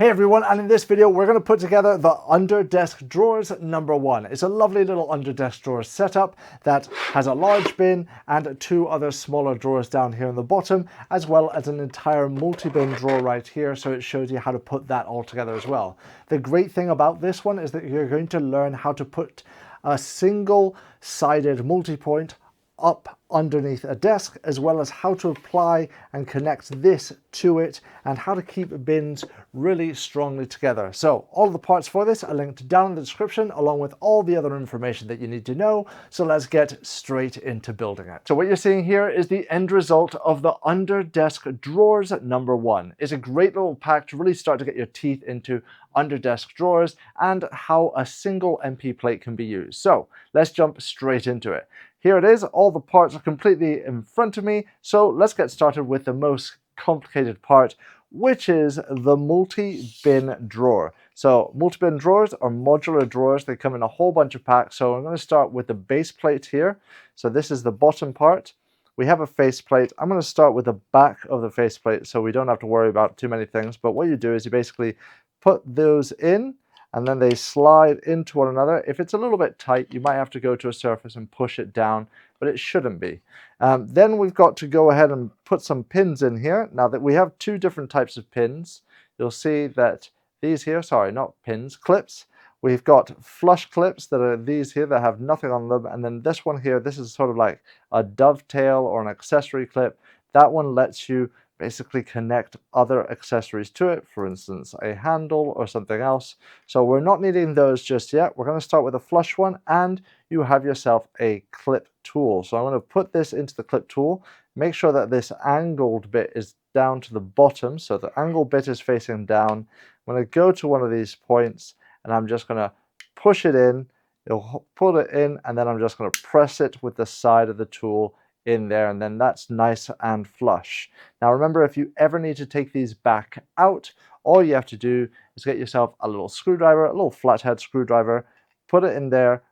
Hey everyone, and in this video we're going to put together the under desk drawers number one. It's a lovely little under desk drawer setup that has a large bin and two other smaller drawers down here on the bottom, as well as an entire multi-bin drawer right here, so it shows you how to put that all together as well. The great thing about this one is that you're going to learn how to put a single-sided multi-point up underneath a desk, as well as how to apply and connect this to it and how to keep bins really strongly together. So all of the parts for this are linked down in the description, along with all the other information that you need to know. So let's get straight into building it. So what you're seeing here is the end result of the under desk drawers number one. It's a great little pack to really start to get your teeth into under desk drawers and how a single MP plate can be used. So let's jump straight into it. Here it is. All the parts are completely in front of me. So let's get started with the most complicated part, which is the multi-bin drawer. So multi-bin drawers are modular drawers. They come in a whole bunch of packs. So I'm going to start with the base plate here. So this is the bottom part. We have a faceplate. I'm going to start with the back of the faceplate so we don't have to worry about too many things. But what you do is you basically put those in, and then they slide into one another. If it's a little bit tight, you might have to go to a surface and push it down, but it shouldn't be. Then we've got to go ahead and put some pins in here. Now that we have two different types of pins, you'll see that these here, sorry, not pins, clips. We've got flush clips that are these here that have nothing on them. And then this one here, this is sort of like a dovetail or an accessory clip. That one lets you basically connect other accessories to it, for instance, a handle or something else. So we're not needing those just yet. We're going to start with a flush one, and you have yourself a clip tool. So I'm going to put this into the clip tool. Make sure that this angled bit is down to the bottom. So the angled bit is facing down. I'm going to go to one of these points, and I'm just going to push it in. It'll pull it in, and then I'm just going to press it with the side of the tool in there, and then that's nice and flush. Now remember, if you ever need to take these back out, all you have to do is get yourself a little screwdriver, a little flathead screwdriver, put it in there,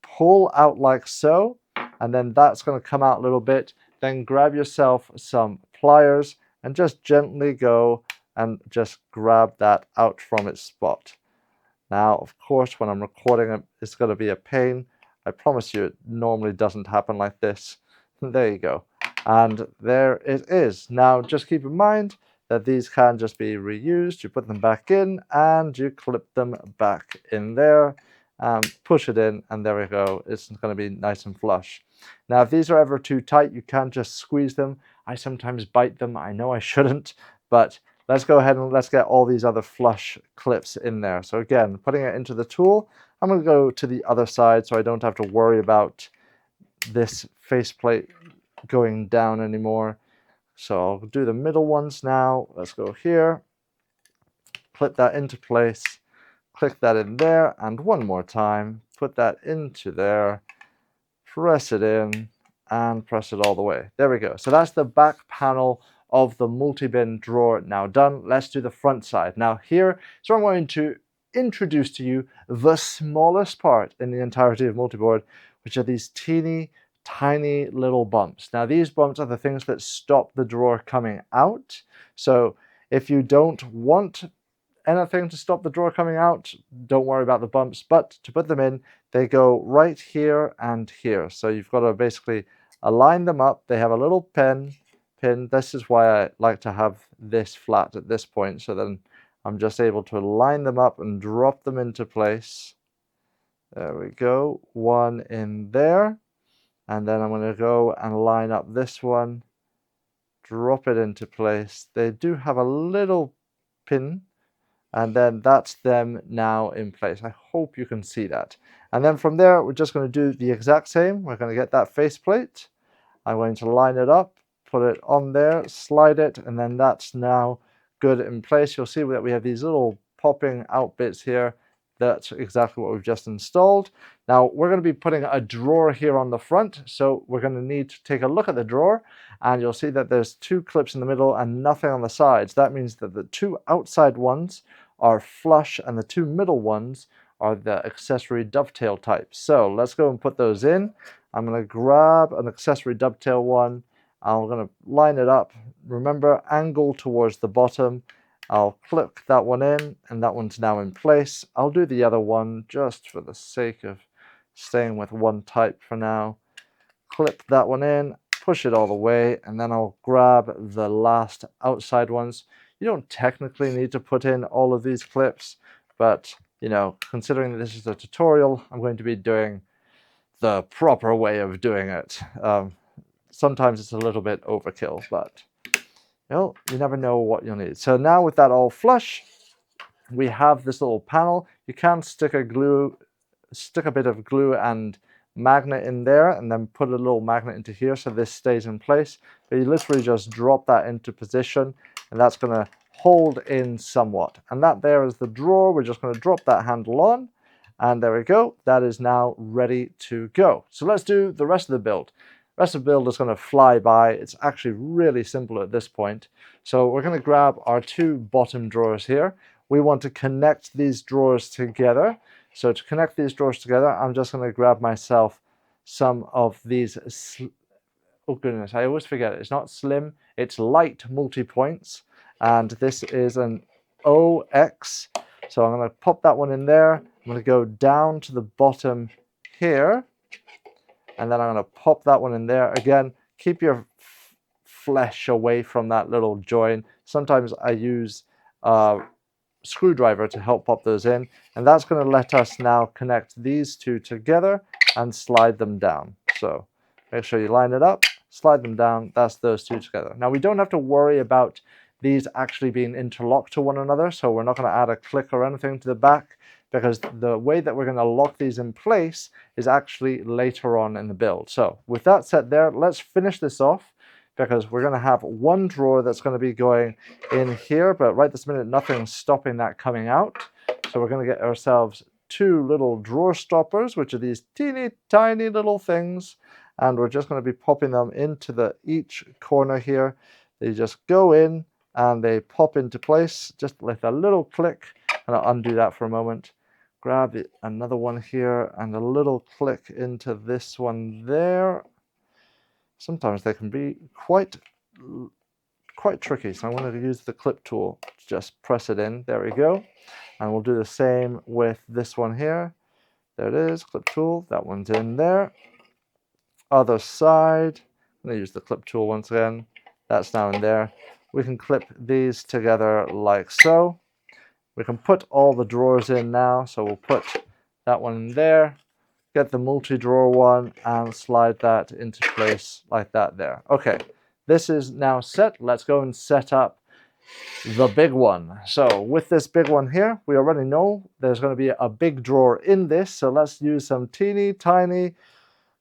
pull out like so, and then that's going to come out a little bit. Then grab yourself some pliers and just gently go and just grab that out from its spot. Now, of course, when I'm recording it, it's going to be a pain. I promise you it normally doesn't happen like this. There you go. And there it is. Now, just keep in mind that these can just be reused. You put them back in and you clip them back in there, push it in, and there we go. It's going to be nice and flush. Now, if these are ever too tight, you can just squeeze them. I sometimes bite them. I know I shouldn't, but let's go ahead and let's get all these other flush clips in there. So again, putting it into the tool, I'm going to go to the other side so I don't have to worry about this faceplate going down anymore. So I'll do the middle ones now. Let's go here, clip that into place, click that in there, and one more time, put that into there, press it in, and press it all the way. There we go. So that's the back panel of the multi-bin drawer now done. Let's do the front side. Now here, so I'm going to introduce to you the smallest part in the entirety of Multiboard, which are these teeny tiny little bumps. Now these bumps are the things that stop the drawer coming out. So if you don't want anything to stop the drawer coming out, don't worry about the bumps, but to put them in, they go right here and here. So you've got to basically align them up. They have a little pin. This is why I like to have this flat at this point, so then I'm just able to line them up and drop them into place. There we go, one in there. And then I'm going to go and line up this one, drop it into place. They do have a little pin, and then that's them now in place. I hope you can see that. And then from there, we're just going to do the exact same. We're going to get that faceplate. I'm going to line it up, put it on there, slide it, and then that's now good in place. You'll see that we have these little popping out bits here. That's exactly what we've just installed. Now we're going to be putting a drawer here on the front, so we're going to need to take a look at the drawer, and you'll see that there's two clips in the middle and nothing on the sides. That means that the two outside ones are flush and the two middle ones are the accessory dovetail type. So let's go and put those in. I'm going to grab an accessory dovetail one. I'm going to line it up. Remember, angle towards the bottom, I'll clip that one in, and that one's now in place. I'll do the other one just for the sake of staying with one type for now. Clip that one in, push it all the way, and then I'll grab the last outside ones. You don't technically need to put in all of these clips, but you know, considering that this is a tutorial, I'm going to be doing the proper way of doing it. Sometimes it's a little bit overkill, but well, you never know what you'll need. So now with that all flush, we have this little panel. You can stick a bit of glue and magnet in there, and then put a little magnet into here so this stays in place. But you literally just drop that into position, and that's going to hold in somewhat. And that there is the drawer. We're just going to drop that handle on, and there we go. That is now ready to go. So let's do the rest of the build. The rest of the build is going to fly by. It's actually really simple at this point. So we're going to grab our two bottom drawers here. We want to connect these drawers together. So to connect these drawers together, I'm just going to grab myself some of these, oh goodness, I always forget it. It's not slim, it's light multi-points. And this is an OX. So I'm going to pop that one in there. I'm going to go down to the bottom here. And then I'm going to pop that one in there. Again, keep your flesh away from that little join. Sometimes I use screwdriver to help pop those in, and that's going to let us now connect these two together and slide them down. So make sure you line it up, slide them down. That's those two together. Now we don't have to worry about these actually being interlocked to one another, so we're not going to add a click or anything to the back, because the way that we're going to lock these in place is actually later on in the build. So with that set there, let's finish this off, because we're going to have one drawer that's going to be going in here, but right this minute nothing's stopping that coming out. So we're going to get ourselves two little drawer stoppers, which are these teeny tiny little things, and we're just going to be popping them into each corner here. They just go in and they pop into place just with a little click, and I'll undo that for a moment. Grab another one here and a little click into this one there. Sometimes they can be quite tricky, so I'm going to use the clip tool to just press it in. There we go. And we'll do the same with this one here. There it is, clip tool. That one's in there. Other side. I'm going to use the clip tool once again. That's now in there. We can clip these together like so. We can put all the drawers in now, so we'll put that one in there, get the multi-drawer one, and slide that into place like that there. Okay, this is now set. Let's go and set up the big one. So with this big one here, we already know there's going to be a big drawer in this, so let's use some teeny tiny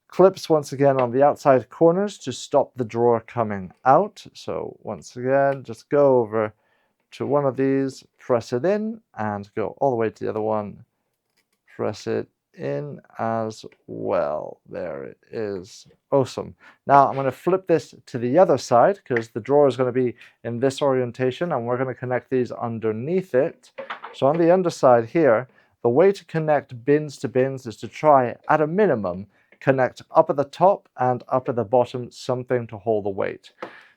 clips once again on the outside corners to stop the drawer coming out. So once again, just go over to one of these, press it in, and go all the way to the other one, press it in as well. There it is. Awesome. Now I'm going to flip this to the other side, because the drawer is going to be in this orientation, and we're going to connect these underneath it. So on the underside here, the way to connect bins to bins is to try, at a minimum, connect up at the top and up at the bottom something to hold the weight.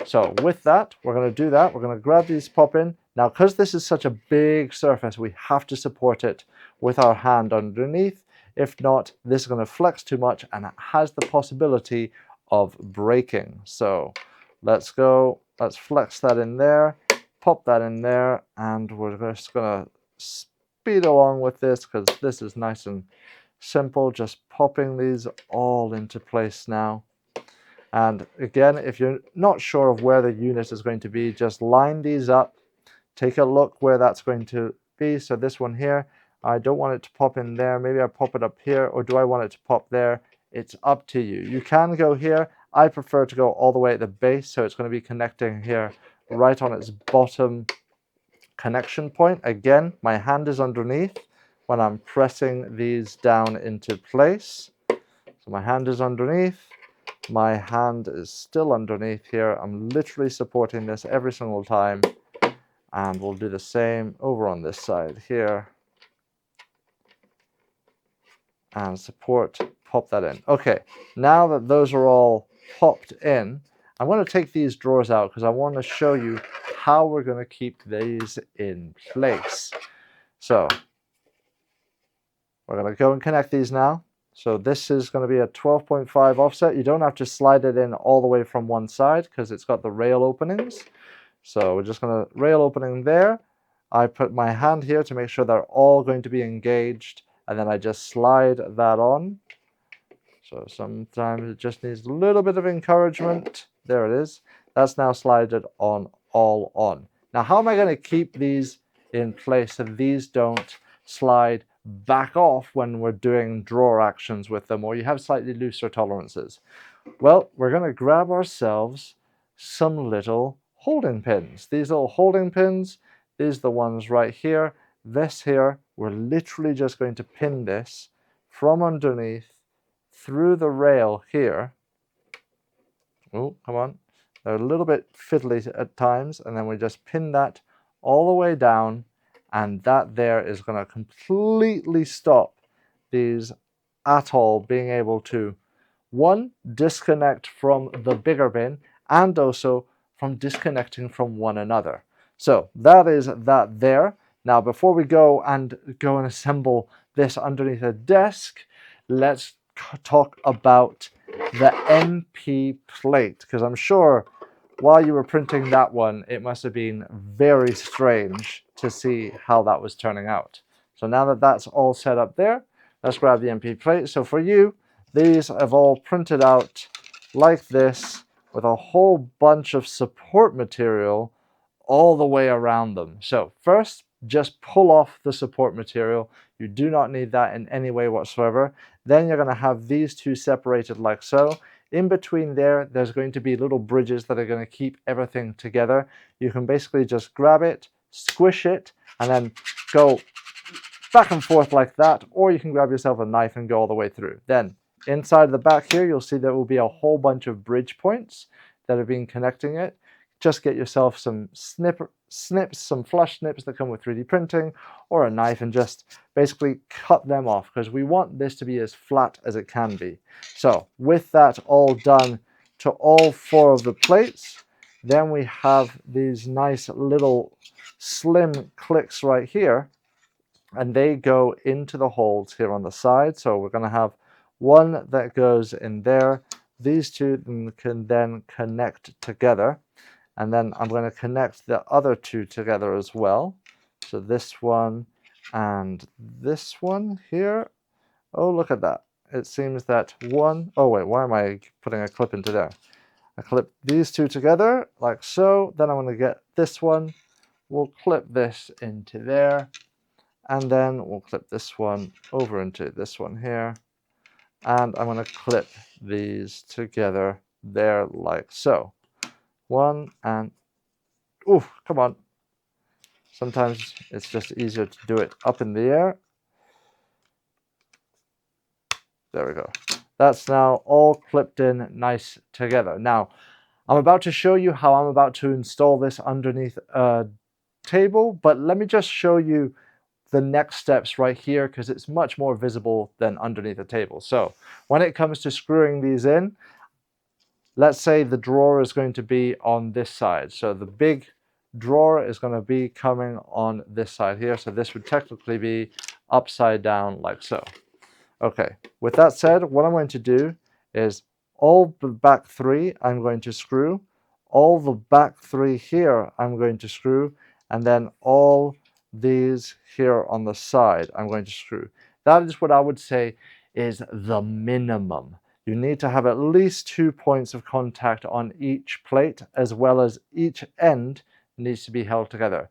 So with that, we're going to do that. We're going to grab these, pop in. Now, because this is such a big surface, we have to support it with our hand underneath. If not, this is going to flex too much, and it has the possibility of breaking. So let's go. Let's flex that in there, pop that in there, and we're just going to speed along with this, because this is nice and simple. Just popping these all into place now. And again, if you're not sure of where the unit is going to be, just line these up. Take a look where that's going to be. So this one here, I don't want it to pop in there. Maybe I pop it up here, or do I want it to pop there? It's up to you. You can go here. I prefer to go all the way at the base, so it's going to be connecting here right on its bottom connection point. Again, my hand is underneath when I'm pressing these down into place. So my hand is underneath. My hand is still underneath here. I'm literally supporting this every single time. And we'll do the same over on this side here. And support, pop that in. Okay, now that those are all popped in, I'm going to take these drawers out, because I want to show you how we're going to keep these in place. So we're going to go and connect these now. So this is going to be a 12.5 offset. You don't have to slide it in all the way from one side because it's got the rail openings. So we're just going to rail opening there. I put my hand here to make sure they're all going to be engaged, and then I just slide that on. So sometimes it just needs a little bit of encouragement. There it is. That's now slided on, all on. Now, how am I going to keep these in place so these don't slide back off when we're doing drawer actions with them, or you have slightly looser tolerances? Well, we're going to grab ourselves some little holding pins. These little holding pins, these are the ones right here. This here, we're literally just going to pin this from underneath through the rail here. Oh, come on. They're a little bit fiddly at times, and then we just pin that all the way down, and that there is going to completely stop these at all being able to, one, disconnect from the bigger bin, and also from disconnecting from one another. So that is that there. Now, before we go and assemble this underneath a desk, let's talk about the MP plate, because I'm sure while you were printing that one, it must have been very strange to see how that was turning out. So now that that's all set up there, let's grab the MP plate. So for you, these have all printed out like this with a whole bunch of support material all the way around them. So first, just pull off the support material. You do not need that in any way whatsoever. Then you're going to have these two separated like so. In between there, there's going to be little bridges that are going to keep everything together. You can basically just grab it, squish it, and then go back and forth like that, or you can grab yourself a knife and go all the way through. Then inside the back here, you'll see there will be a whole bunch of bridge points that have been connecting it. Just get yourself some snips, some flush snips that come with 3D printing, or a knife, and just basically cut them off, because we want this to be as flat as it can be. So with that all done to all 4 of the plates, then we have these nice little slim clicks right here, and they go into the holes here on the side. So we're going to have one that goes in there. These two can then connect together. And then I'm going to connect the other 2 together as well. So this one and this one here. Oh, look at that. It seems that one, oh wait, why am I putting a clip into there? I clip these 2 together like so. Then I'm going to get this one. We'll clip this into there. And then we'll clip this one over into this one here. And I'm going to clip these together there like so. One and, ooh, come on. Sometimes it's just easier to do it up in the air. There we go. That's now all clipped in nice together. Now, I'm about to show you how I'm about to install this underneath a table, but let me just show you the next steps right here, because it's much more visible than underneath a table. So when it comes to screwing these in, let's say the drawer is going to be on this side. So the big drawer is going to be coming on this side here. So this would technically be upside down like so. Okay, with that said, what I'm going to do is all the back 3 I'm going to screw, all the back 3 here I'm going to screw, and then all these here on the side I'm going to screw. That is what I would say is the minimum. You need to have at least 2 points of contact on each plate, as well as each end needs to be held together.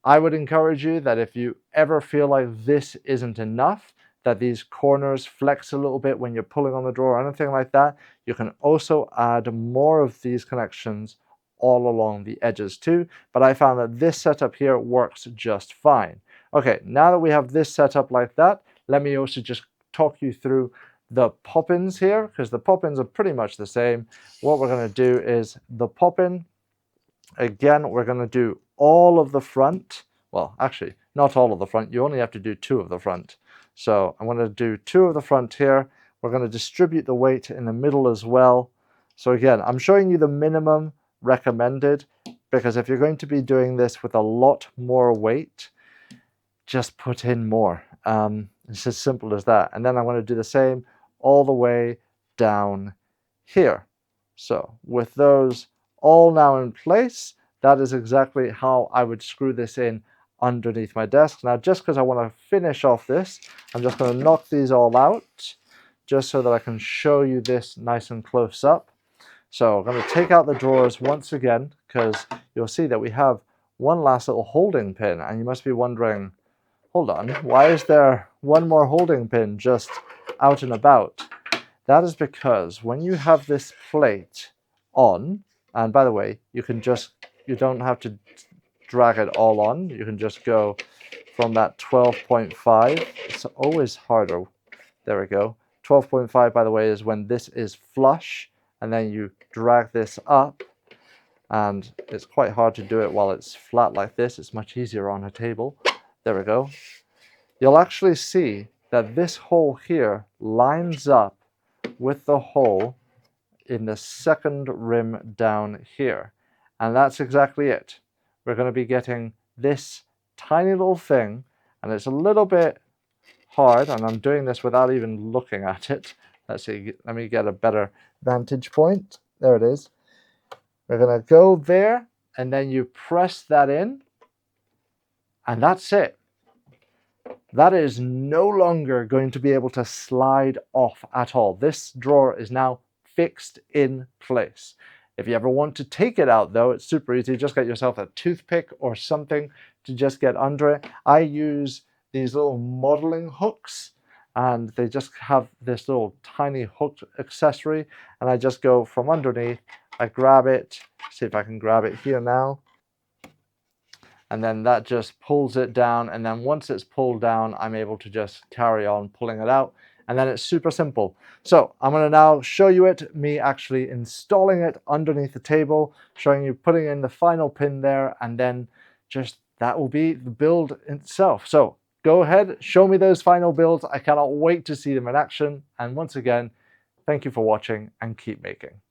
I would encourage you that if you ever feel like this isn't enough, that these corners flex a little bit when you're pulling on the drawer or anything like that, you can also add more of these connections all along the edges too. But I found that this setup here works just fine. Okay, now that we have this set up like that, let me also just talk you through the pop-ins here, because the pop-ins are pretty much the same. What we're going to do is the pop-in, again, we're going to do all of the front. Well, actually, not all of the front. You only have to do 2 of the front. So I'm going to do 2 of the front here. We're going to distribute the weight in the middle as well. So again, I'm showing you the minimum recommended. because if you're going to be doing this with a lot more weight, just put in more. It's as simple as that. And then I'm going to do the same all the way down here. So with those all now in place, that is exactly how I would screw this in underneath my desk. Now, just because I want to finish off this, I'm just going to knock these all out, just so that I can show you this nice and close up. So I'm going to take out the drawers once again, because you'll see that we have one last little holding pin, and you must be wondering, hold on, why is there one more holding pin just out and about? That is because when you have this plate on, and by the way, you don't have to drag it all on. You can just go from that 12.5. It's always harder. There we go. 12.5, by the way, is when this is flush, and then you drag this up, and it's quite hard to do it while it's flat like this. It's much easier on a table. There we go. You'll actually see that this hole here lines up with the hole in the second rim down here. And that's exactly it. We're going to be getting this tiny little thing, and it's a little bit hard, and I'm doing this without even looking at it. Let's see, let me get a better vantage point. There it is. We're going to go there, and then you press that in, and that's it. That is no longer going to be able to slide off at all. This drawer is now fixed in place. If you ever want to take it out, though, it's super easy. Just get yourself a toothpick or something to just get under it. I use these little modeling hooks, and they just have this little tiny hooked accessory, and I just go from underneath. I grab it, see if I can grab it here now, and then that just pulls it down, and then once it's pulled down, I'm able to just carry on pulling it out, and then it's super simple. So I'm going to now show you it, me actually installing it underneath the table, showing you putting in the final pin there, and then just that will be the build itself. So go ahead, show me those final builds. I cannot wait to see them in action, and once again, thank you for watching, and keep making.